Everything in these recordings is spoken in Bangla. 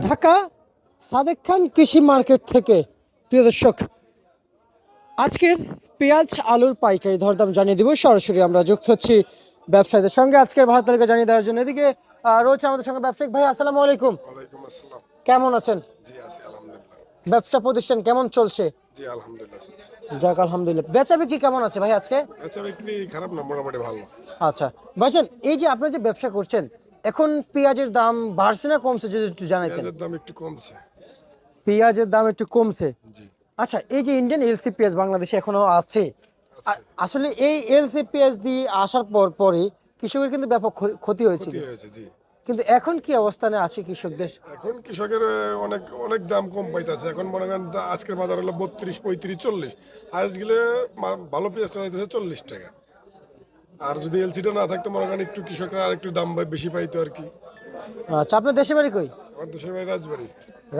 ঢাকা সাদেক খান কৃষি মার্কেট থেকে প্রিয় দর্শক, আজকের পেঁয়াজ আলুর পাইকারি দরদাম জানিয়ে দিব। সরাসরি আমরা যুক্ত হচ্ছি ব্যবসায়ীদের সঙ্গে আজকের ভারত তালিকা জানিয়ে দেওয়ার জন্য। এদিকে রয়েছে আমাদের সঙ্গে ব্যবসায়িক ভাই। আসসালামু আলাইকুম। ওয়ালাইকুম আসসালাম। কেমন আছেন? জি আছি আলহামদুলিল্লাহ। ব্যবসা প্রতিষ্ঠান কেমন চলছে? জি আলহামদুলিল্লাহ চলছে। যাক আলহামদুলিল্লাহ। বেচা বিক্রি কেমন আছে ভাই আজকে? বেচা বিক্রি খারাপ না, মোটামুটি ভালো। আচ্ছা ভাইজান, এই যে আপনারা যে ব্যবসা করছেন, এখন পেঁয়াজের দাম বাড়ছে না কমছে যদি একটু জানাইতেন। পেঁয়াজের দাম একটু কমছে। পেঁয়াজের দাম একটু কমছে। জি আচ্ছা, এই যে ইন্ডিয়ান এলসি পেঁয়াজ বাংলাদেশে এখনো আছে, আছে। আসলে এই এলসি পেঁয়াজ দিয়ে আসার পরই কৃষকের কিন্তু ব্যাপক ক্ষতি হয়েছিল, ক্ষতি হয়েছে জি। কিন্তু এখন কি অবস্থানে আছে কৃষকদের? এখন কৃষকের অনেক অনেক দাম কম পাইতেছে। এখন মনে করেন আজকের বাজার হলো 32, 35, 40। আজ গেলে ভালো পেঁয়াজটা যাইতেছে 40 টাকা। আর যদি এলসিটা না থাকতো মনে করেন একটু কৃষকরা আর একটু দাম বেশি পাইতো আর কি। আচ্ছা, আপনার দেশে বাড়ি কই? আমার দেশের ভাই রাজবাড়ি।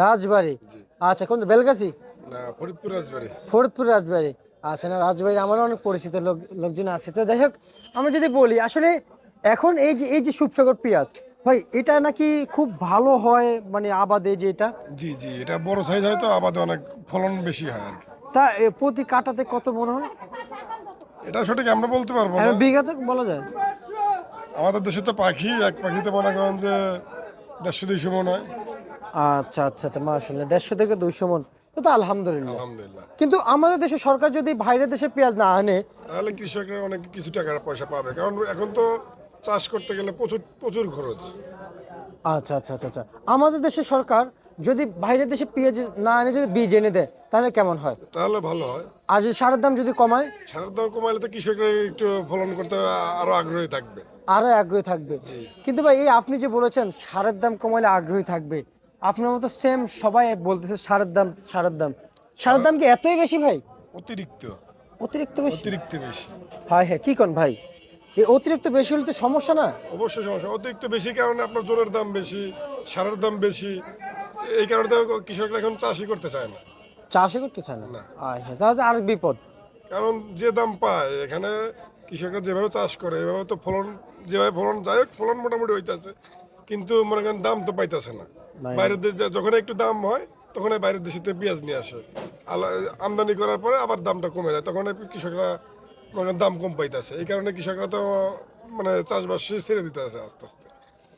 রাজবাড়ি। জি আচ্ছা, কোন বেলগাছি? না, ফরিদপুর রাজবাড়ি। ফরিদপুর রাজবাড়ি। আচ্ছা, না রাজবাড়ি আমারও অনেক পরিচিত লোকজন আছে। তো যাই হোক, আমরা যদি বলি আসলে এখন এই যে সুপসাগর পেঁয়াজ ভাই, এটা নাকি খুব ভালো হয়, মানে আবাদে যে এটা, জি জি, এটা বড় সাইজ হয় তো আবাদে অনেক ফলন বেশি হয় আর কি। তা প্রতি কাটাতে কত মনে হয়? এটা সঠিক আমরা বলতে পারবো না। বিঘাতে বলা যায়? আমাদের দেশে তো পাখি, এক পাখিতে মনে করেন যে 150-200 মন হয়। আচ্ছা আচ্ছা আচ্ছা, মাশাআল্লাহ, 150 থেকে 200 মন। তো আলহামদুলিল্লাহ। আলহামদুলিল্লাহ। কিন্তু আমাদের দেশে সরকার যদি বাইরের দেশে পেঁয়াজ না আনে, তাহলে কৃষকরা অনেক কিছু টাকার পয়সা পাবে, কারণ এখন তো চাষ করতে গেলে প্রচুর প্রচুর খরচ। আচ্ছা আচ্ছা আচ্ছা আচ্ছা, আমাদের দেশে সরকার যদি বাইরের দেশে পেঁয়াজ না আনে, যদি বীজ এনে দেয়, তাহলে কেমন হয়? তাহলে ভালো হয়। আর যদি সারের দাম যদি কমায়? সারের দাম কমাইলে তো কৃষকরা একটু ফলন করতে আরো আগ্রহী থাকবে। আরো আগ্রহী থাকবে। জি। কিন্তু ভাই, এই আপনি যে বলেছেন সারের দাম কমাইলে আগ্রহী থাকবে, আপনার মতো সেম সবাই বলতেছে সারের দাম, সারের দাম। সারের দাম কি এতই বেশি ভাই? অতিরিক্ত। অতিরিক্ত বেশি? অতিরিক্ত বেশি। হ্যাঁ হ্যাঁ, কি কোন ভাই, এই অতিরিক্ত বেশি হলে তো সমস্যা না? অবশ্যই সমস্যা। অতিরিক্ত বেশি কারণে আপনার জোরের দাম বেশি, সারের দাম বেশি। এই কারণে তো কৃষকরা এখন চাষই করতে চায় না। চাষই করতে চায় না? না, হ্যাঁ, তাহলে তো আরেক বিপদ। কারণ যে দাম পায় এখানে, কৃষকরা যেভাবে চাষ করে এভাবে তো ফলন, যেভাবে ফলন যায় ফলন মোটামুটি হইতেছে, কিন্তু মনে করেন দাম তো পাইতেছে না। মানে বাইরের দেশে যখন একটু দাম হয় তখন বাইরের দেশে পেঁয়াজ নিয়ে আসে, আমদানি করার পরে আবার দামটা কমে যায়, তখন কৃষকরা মানে দাম কম পাইতেছে। এই কারণে কৃষকরা তো মানে চাষবাস ছেড়ে দিতে আছে আস্তে আস্তে।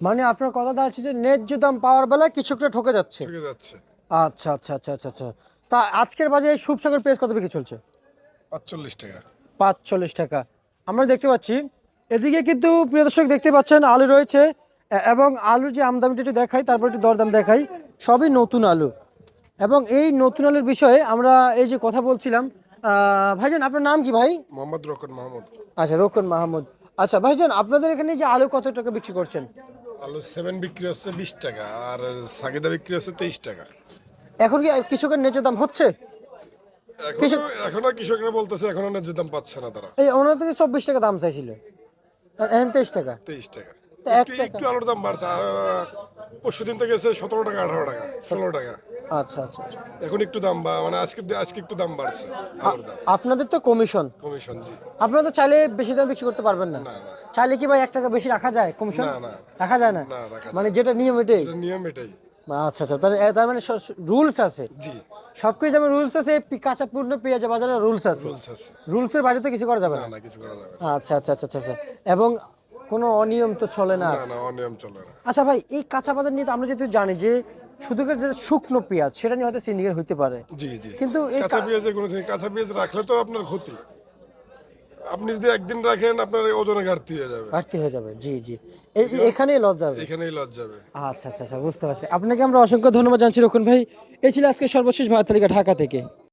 মানে আপনার কথা দাঁড়াচ্ছে যে ন্যায্য দাম পাওয়ার বেলায় কৃষকরা ঠকে যাচ্ছে। ঠকে যাচ্ছে। আচ্ছা আচ্ছা আচ্ছা আচ্ছা আচ্ছা। তা আজকের বাজারে সুপসাগর পেঁয়াজ কত বিক্রি চলছে? 45 টাকা। 45 টাকা আমরা দেখতে পাচ্ছি। এদিকে কিন্তু প্রিয় দর্শক দেখতে পাচ্ছেন আলু রয়েছে, এবং আলুর যে আমদানিটা একটু দেখাই, তারপর একটু দরদাম দেখাই। সবই নতুন আলু, এবং এই নতুন আলুর বিষয়ে আমরা এই যে কথা বলছিলাম। ভাইজান, আপনার নাম কি ভাই? মোহাম্মদ রোকন মাহমুদ। আচ্ছা, রোকন মাহমুদ। আচ্ছা ভাইজান, আপনাদের এখানে যে আলু কত টাকা বিক্রি করছেন? আলু 7 বিক্রি হচ্ছে 20 টাকা, আর সাগেদা বিক্রি হচ্ছে 23 টাকা। এখন কি কৃষকের ন্যায্য দাম হচ্ছে? কৃষক এখনো কৃষকরা বলতেছে এখনো ন্যায্য দাম পাচ্ছে না তারা। এই ওনার থেকে 24 টাকা দাম চাইছিল, এখন 23 টাকা। 23 টাকা। তো এক একটু টাকা। একটু আলুর দাম বাড়ছে, আর পরশু দিন থেকে গেছে 17 টাকা, 18 টাকা, 16 টাকা। আচ্ছা আচ্ছা আচ্ছা। এখন একটু দাম মানে আজকে একটু দাম বাড়ছে আলুর দাম। আপনাদের তো কমিশন, কমিশন জি। আপনারা তো চাইলে বেশি দাম বিক্রি করতে পারবেন না। না না চাইলে কি ভাই 1 টাকা বেশি রাখা যায় কমিশন? না না রাখা যায় না? না, রাখা মানে যায় না। যেটা নিয়ম এটাই? এটা নিয়ম এটাই। আচ্ছা আচ্ছা, তার মানে রুলস আছে। জি, সবকিছু যেমন রুলস আছে, কাঁচা পূর্ণ পেঁয়াজ বাজারে রুলস আছে। রুলস আছে। রুলসের বাইরে তো কিছু করা যাবে না না। না, কিছু করা যাবে না। আচ্ছা আচ্ছা আচ্ছা আচ্ছা আচ্ছা। এবং কোনো অনিয়ম তো চলে না? না না, অনিয়ম চলে না। আচ্ছা ভাই, এই কাঁচা বাজার নিয়ে তো আমরা যেহেতু জানি যে শুধু যে শুকনো পেঁয়াজ, সেটা নিয়ে হয়তো সিন্ডিকেট হইতে পারে, জি জি। কিন্তু এই কাঁচা পেঁয়াজের কোনো কাঁচা পেঁয়াজ রাখলে তো আপনার ক্ষতি। আপনি যদি একদিন রাখেন আপনার ওজনে ঘাটতি হয়ে যাবে। ঘাটতি হয়ে যাবে। জি জি, এখানেই লস যাবে। এখানেই লস যাবে। আচ্ছা আচ্ছা আচ্ছা, বুঝতে পারছি। আপনাকে আমরা অসংখ্য ধন্যবাদ জানাচ্ছি রকুন ভাই। এই ছিল আজকে সর্বশেষ ভারত তালিকা ঢাকা থেকে।